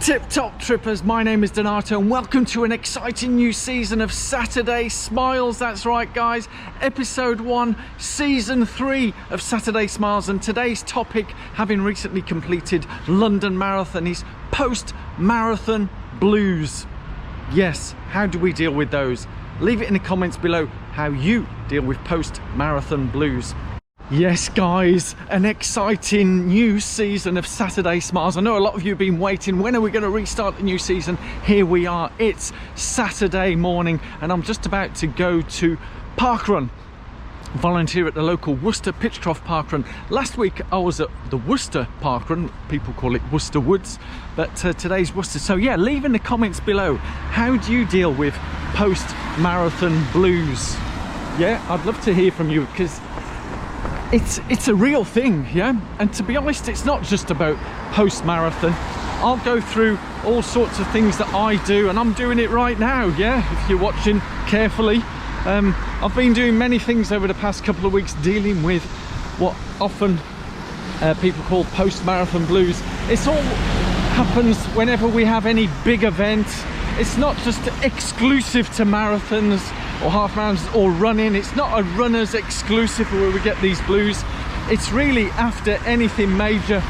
Tip-top trippers, my name is Donato and welcome to an exciting new season of Saturday Smiles. That's right guys, episode 1, season 3 of Saturday Smiles, and today's topic, having recently completed London Marathon, is post-marathon blues. Yes, how do we deal with those? Leave it in the comments below how you deal with post-marathon blues. Yes guys, an exciting new season of Saturday Smiles. I know a lot of you have been waiting, when are we going to restart the new season? Here we are, it's Saturday morning and I'm just about to go to Parkrun, volunteer at the local Worcester Pitchcroft Parkrun. Last week I was at the Worcester Parkrun, people call it Worcester Woods, but today's Worcester. So yeah, leave in the comments below, how do you deal with post-marathon blues? Yeah, I'd love to hear from you because it's a real thing, yeah? And to be honest, it's not just about post-marathon. I'll go through all sorts of things that I do, and I'm doing it right now, yeah? If you're watching carefully. I've been doing many things over the past couple of weeks, dealing with what often people call post-marathon blues. It's all happens whenever we have any big event. It's not just exclusive to marathons or half marathons or running. It's not a runner's exclusive where we get these blues. It's really after anything major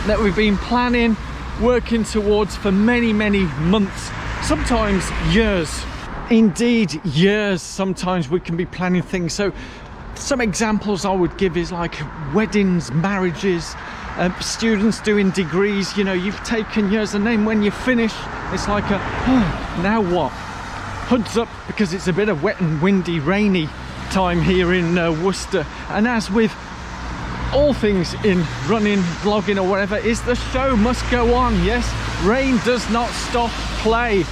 that we've been planning, working towards for many months, sometimes years. Indeed, years. Sometimes we can be planning things. So some examples I would give is like weddings, marriages, students doing degrees. You know, you've taken years, and then when you finish, it's like a, oh, now what? Hoods up, because it's a bit of wet and windy, rainy time here in Worcester. And as with all things in running, vlogging or whatever, is the show must go on. Yes, rain does not stop play.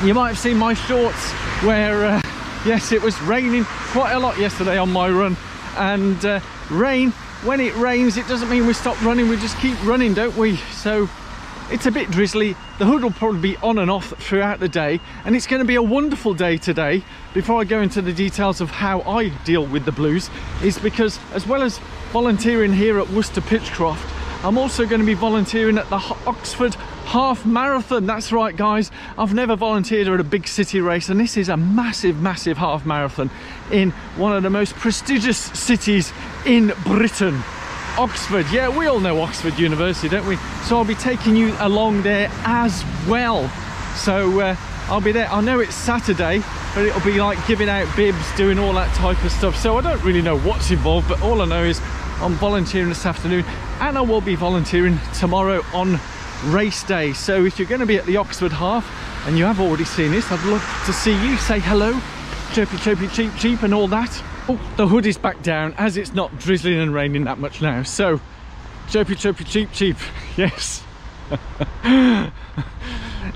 You might have seen my shorts where yes, it was raining quite a lot yesterday on my run, and rain, when it rains, it doesn't mean we stop running, we just keep running, don't we? So it's a bit drizzly. The hood will probably be on and off throughout the day, and it's going to be a wonderful day today. Before I go into the details of how I deal with the blues, is because as well as volunteering here at Worcester Pitchcroft, I'm also going to be volunteering at the Oxford Half Marathon. That's right guys, I've never volunteered at a big city race, and this is a massive half marathon in one of the most prestigious cities in Britain, Oxford. Yeah, we all know Oxford University, don't we? So I'll be taking you along there as well. So I'll be there. I know it's Saturday, but it'll be like giving out bibs, doing all that type of stuff. So I don't really know what's involved, but all I know is I'm volunteering this afternoon, and I will be volunteering tomorrow on race day. So if you're going to be at the Oxford Half and you have already seen this, I'd love to see you. Say hello, chirpy cheep cheep and all that. Oh, the hood is back down as it's not drizzling and raining that much now, so chirpy cheep cheep. Yes.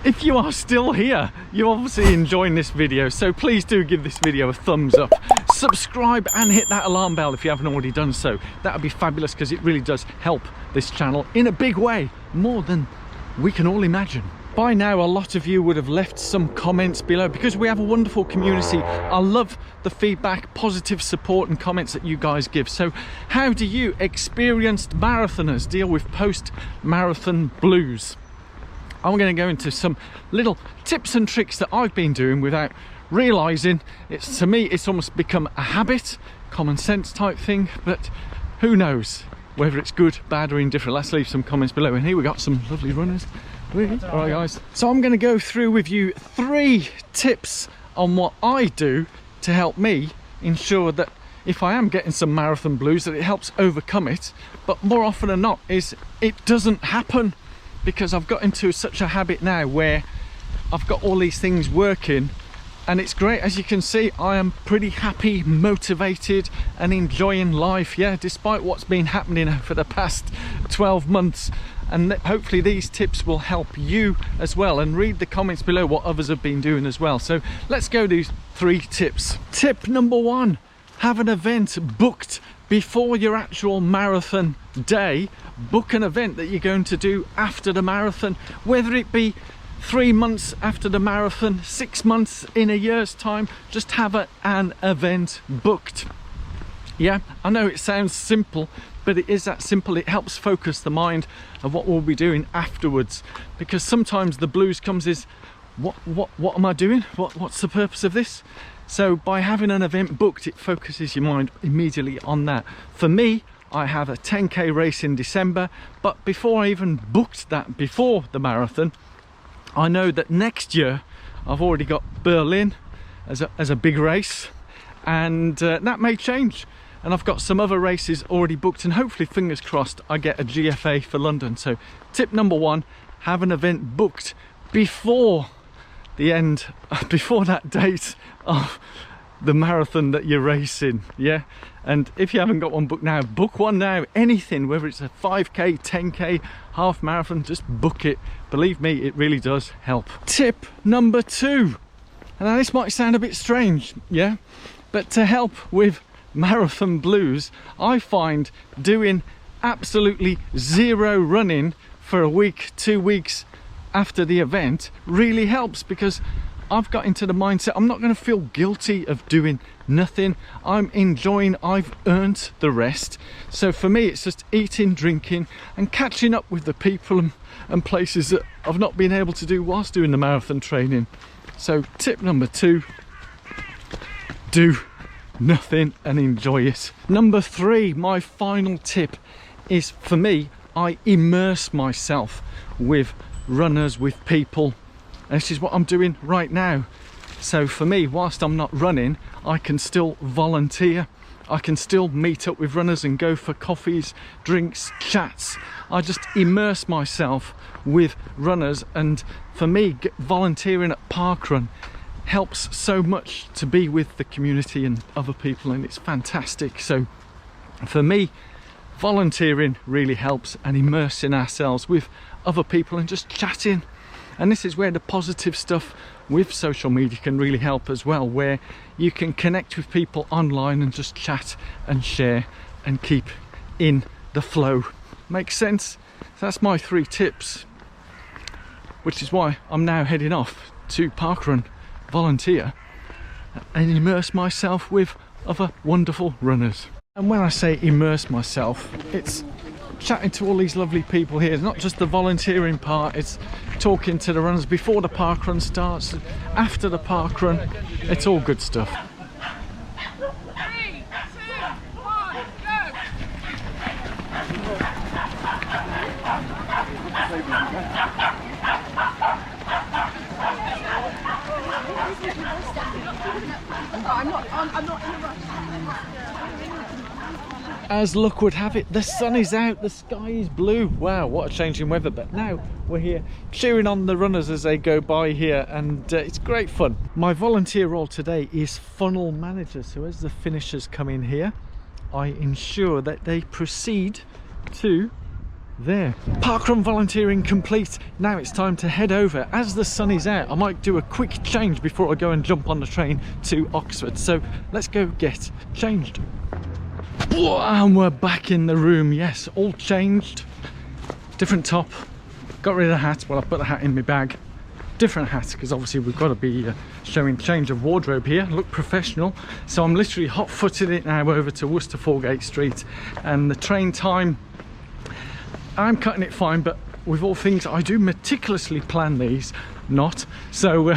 If you are still here, you're obviously enjoying this video, so please do give this video a thumbs up, subscribe and hit that alarm bell if you haven't already done so. That would be fabulous, because it really does help this channel in a big way, more than we can all imagine. By now a lot of you would have left some comments below, because we have a wonderful community. I love the feedback, positive support and comments that you guys give. So how do you, experienced marathoners, deal with post-marathon blues? I'm going to go into some little tips and tricks that I've been doing without realizing it's, to me, it's almost become a habit, common sense type thing, but who knows whether it's good, bad or indifferent. Let's leave some comments below. And here we got some lovely runners. All right guys, so I'm going to go through with you 3 tips on what I do to help me ensure that if I am getting some marathon blues, that it helps overcome it. But more often than not is it doesn't happen, because I've got into such a habit now where I've got all these things working, and it's great. As you can see, I am pretty happy, motivated and enjoying life, yeah, despite what's been happening for the past 12 months. And hopefully these tips will help you as well, and read the comments below what others have been doing as well. So let's go do 3 tips. Tip number 1, have an event booked before your actual marathon day. Book an event that you're going to do after the marathon, whether it be 3 months after the marathon, 6 months, in a year's time. Just have an event booked. Yeah, I know it sounds simple, but it is that simple. It helps focus the mind of what we'll be doing afterwards, because sometimes the blues comes is what am I doing, what's the purpose of this? So by having an event booked, it focuses your mind immediately on that. For me, I have a 10k race in December, but before I even booked that before the marathon, I know that next year I've already got Berlin as a big race, and that may change, and I've got some other races already booked, and hopefully, fingers crossed, I get a GFA for London. So tip number one, have an event booked before that date of the marathon that you're racing. Yeah, and if you haven't got one booked now, book one now. Anything, whether it's a 5k, 10k, half marathon, just book it. Believe me, it really does help. Tip number two, and now this might sound a bit strange, yeah, but to help with marathon blues, I find doing absolutely zero running for a week, 2 weeks after the event really helps, because I've got into the mindset I'm not going to feel guilty of doing nothing. I'm enjoying, I've earned the rest. So for me, it's just eating, drinking and catching up with the people and places that I've not been able to do whilst doing the marathon training. So tip number two, do nothing and enjoy it. Number three, my final tip is, for me, I immerse myself with runners, with people, and this is what I'm doing right now. So for me, whilst I'm not running, I can still volunteer, I can still meet up with runners and go for coffees, drinks, chats. I just immerse myself with runners, and for me, volunteering at Parkrun helps so much to be with the community and other people, and it's fantastic. So for me, volunteering really helps, and immersing ourselves with other people and just chatting. And this is where the positive stuff with social media can really help as well, where you can connect with people online and just chat and share and keep in the flow. Makes sense? So that's my 3 tips, which is why I'm now heading off to Parkrun, volunteer and immerse myself with other wonderful runners. And when I say immerse myself, it's chatting to all these lovely people here. It's not just the volunteering part, it's talking to the runners before the parkrun starts, after the parkrun. It's all good stuff. 3, 2, 1, go! I'm not in a rush. As luck would have it, the sun is out, the sky is blue. Wow, what a change in weather. But now we're here cheering on the runners as they go by here, and it's great fun. My volunteer role today is funnel manager. So as the finishers come in here, I ensure that they proceed to there. Parkrun volunteering complete. Now it's time to head over. As the sun is out, I might do a quick change before I go and jump on the train to Oxford. So let's go get changed. And we're back in the room. Yes, all changed. Different top. Got rid of the hat. Well, I put the hat in my bag. Different hat, because obviously we've got to be showing change of wardrobe here. Look professional. So I'm literally hot-footed it now over to Worcester Foregate Street. And the train time, I'm cutting it fine, but with all things, I do meticulously plan these. Not. So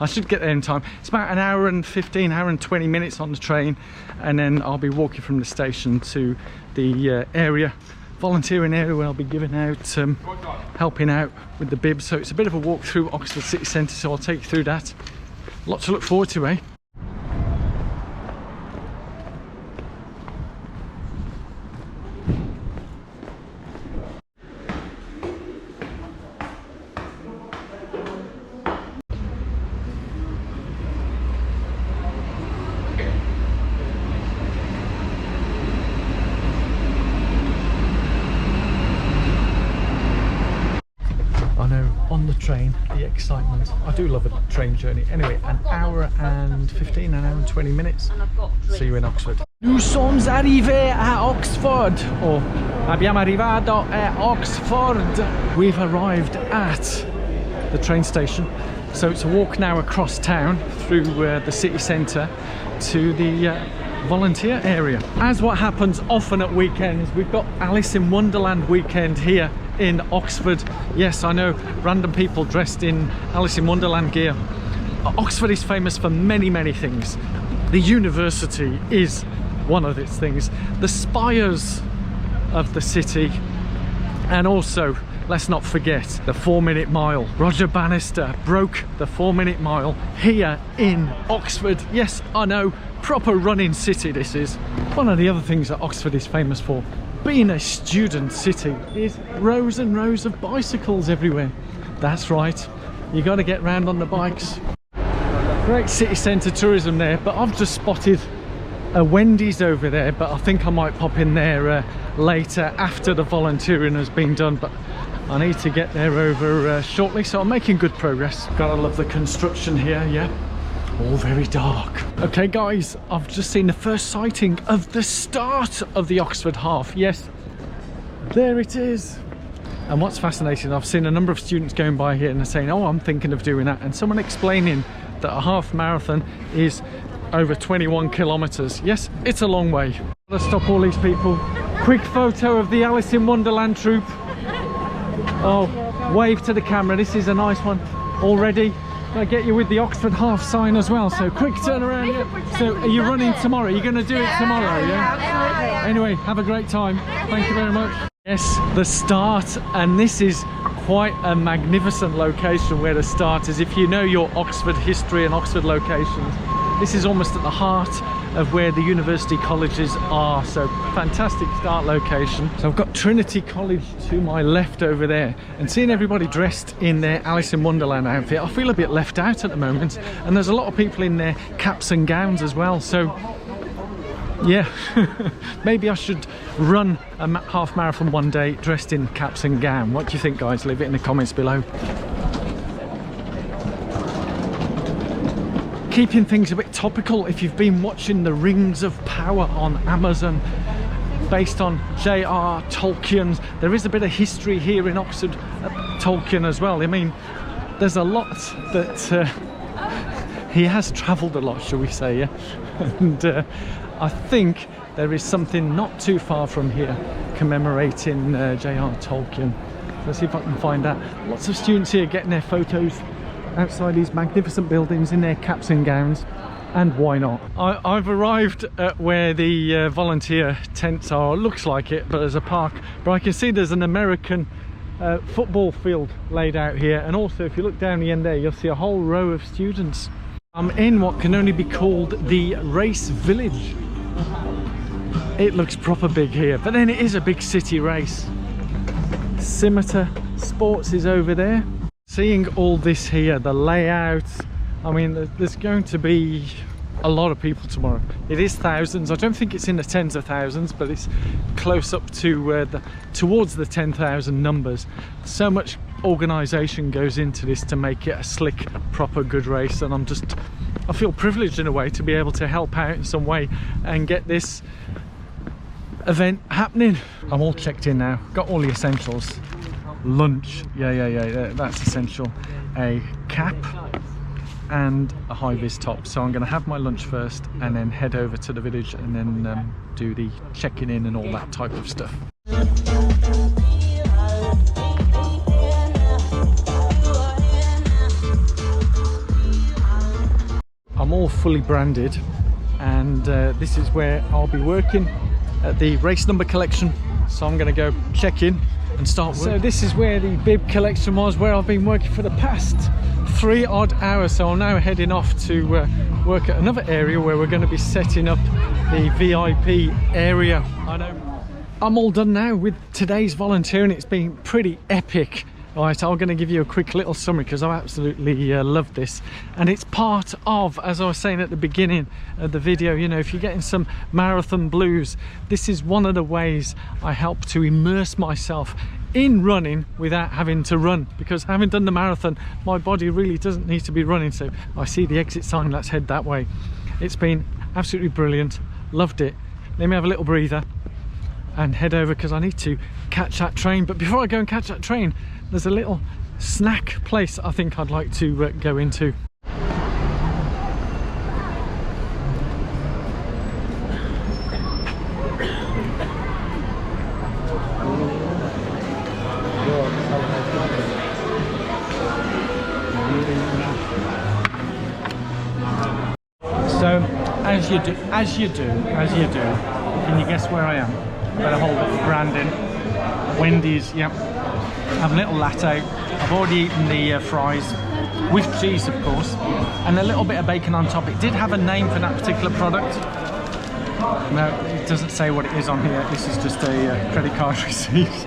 I should get there in time. It's about an hour and 15, hour and 20 minutes on the train, and then I'll be walking from the station to the area, volunteering area, where I'll be giving out, helping out with the bibs. So it's a bit of a walk through Oxford City Centre, so I'll take you through that. Lots to look forward to, eh? On the train, the excitement. I do love a train journey. Anyway, an hour and 15, an hour and 20 minutes. See you in Oxford. Nous sommes arrivés à Oxford. Or abbiamo arrivato a Oxford. We've arrived at the train station. So it's a walk now across town through the city centre to the volunteer area. As what happens often at weekends, we've got Alice in Wonderland weekend here in Oxford. Yes, I know, random people dressed in Alice in Wonderland gear. Oxford is famous for many things. The university is one of its things. The spires of the city, and also, let's not forget, the 4-minute mile. Roger Bannister broke the 4-minute mile here in Oxford. Yes, I know, proper running city this is. One of the other things that Oxford is famous for, being a student city, is rows and rows of bicycles everywhere. That's right, you got to get round on the bikes. Great city centre tourism there, but I've just spotted a Wendy's over there, but I think I might pop in there later after the volunteering has been done, but I need to get there over shortly, so I'm making good progress. Gotta love the construction here, yeah, all very dark. Okay guys, I've just seen the first sighting of the start of the Oxford Half. Yes, there it is. And what's fascinating, I've seen a number of students going by here and they're saying, oh, I'm thinking of doing that, and someone explaining that a half marathon is over 21 kilometers. Yes, it's a long way. Let's stop all these people. Quick photo of the Alice in Wonderland troupe. Oh, wave to the camera. This is a nice one already. I get you with the Oxford Half sign as well, so quick turn around. Yeah. So are you running tomorrow? You're going to do it tomorrow, yeah? Absolutely. Anyway, have a great time. Thank you very much. Yes, the start, and this is quite a magnificent location where the start is. If you know your Oxford history and Oxford locations, this is almost at the heart of where the university colleges are, so fantastic start location. So I've got Trinity College to my left over there, and seeing everybody dressed in their Alice in Wonderland outfit, I feel a bit left out at the moment, and there's a lot of people in their caps and gowns as well, so yeah, maybe I should run a half marathon one day dressed in caps and gown. What do you think, guys? Leave it in the comments below. Keeping things a bit topical, if you've been watching The Rings of Power on Amazon, based on J.R. Tolkien's, there is a bit of history here in Oxford at Tolkien as well. I mean, there's a lot that he has travelled a lot, shall we say, yeah? And I think there is something not too far from here commemorating J.R. Tolkien. Let's see if I can find that. Lots of students here getting their photos outside these magnificent buildings in their caps and gowns, and why not? I've arrived at where the volunteer tents are. It looks like it, but there's a park, but I can see there's an American football field laid out here, and also if you look down the end there, you'll see a whole row of students. I'm in what can only be called the race village. It looks proper big here, but then it is a big city race. Scimitar Sports is over there. Seeing all this here, the layout, I mean, there's going to be a lot of people tomorrow. It is thousands. I don't think it's in the tens of thousands, but it's close up to towards the 10,000 numbers. So much organisation goes into this to make it a slick, proper, good race, and I feel privileged in a way to be able to help out in some way and get this event happening. I'm all checked in now, got all the essentials. Lunch, yeah, that's essential. A cap and a high-vis top. So I'm going to have my lunch first and then head over to the village and then do the checking in and all that type of stuff. I'm all fully branded, and this is where I'll be working at the race number collection. So I'm going to go check in and start work. So this is where the bib collection was, where I've been working for the past 3 odd hours. So I'm now heading off to work at another area where we're going to be setting up the VIP area. I know I'm all done now with today's volunteering. It's been pretty epic. Right, I'm going to give you a quick little summary because I absolutely love this, and it's part of, as I was saying at the beginning of the video, you know, if you're getting some marathon blues, this is one of the ways I help to immerse myself in running without having to run, because having done the marathon, my body really doesn't need to be running. So I see the exit sign, let's head that way. It's been absolutely brilliant, loved it. Let me have a little breather and head over because I need to catch that train. But before I go and catch that train, there's a little snack place I think I'd like to go into. As you do. Can you guess where I am? Better hold up the branding. Wendy's, yep. Have a little latte. I've already eaten the fries with cheese, of course, and a little bit of bacon on top. It did have a name for that particular product. No, it doesn't say what it is on here. This is just a credit card receipt.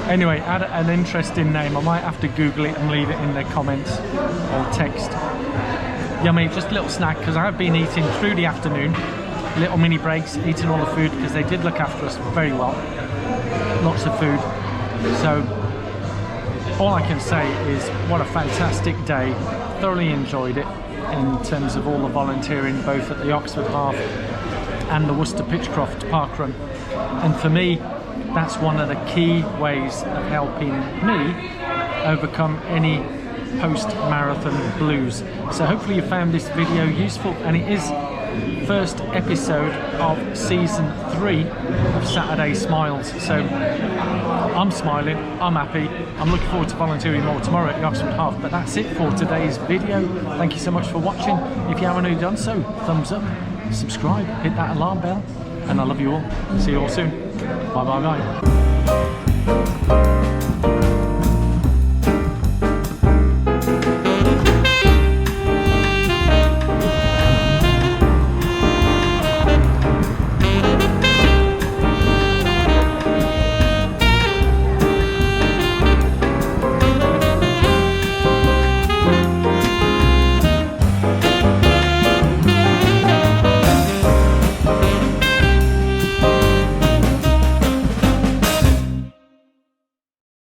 Anyway, had an interesting name. I might have to Google it and leave it in the comments or text. Yummy, just a little snack, because I have been eating through the afternoon. Little mini breaks, eating all the food, because they did look after us very well. Lots of food. So all I can say is what a fantastic day. Thoroughly enjoyed it in terms of all the volunteering, both at the Oxford Half and the Worcester Pitchcroft Parkrun. And for me, that's one of the key ways of helping me overcome any post-marathon blues. So hopefully you found this video useful, and it is first episode of season 3 of Saturday Smiles. So I'm smiling, I'm happy, I'm looking forward to volunteering more tomorrow at the Oxford Half. But that's it for today's video. Thank you so much for watching. If you haven't already done so, thumbs up, subscribe, hit that alarm bell, and I love you all. See you all soon. Bye bye bye.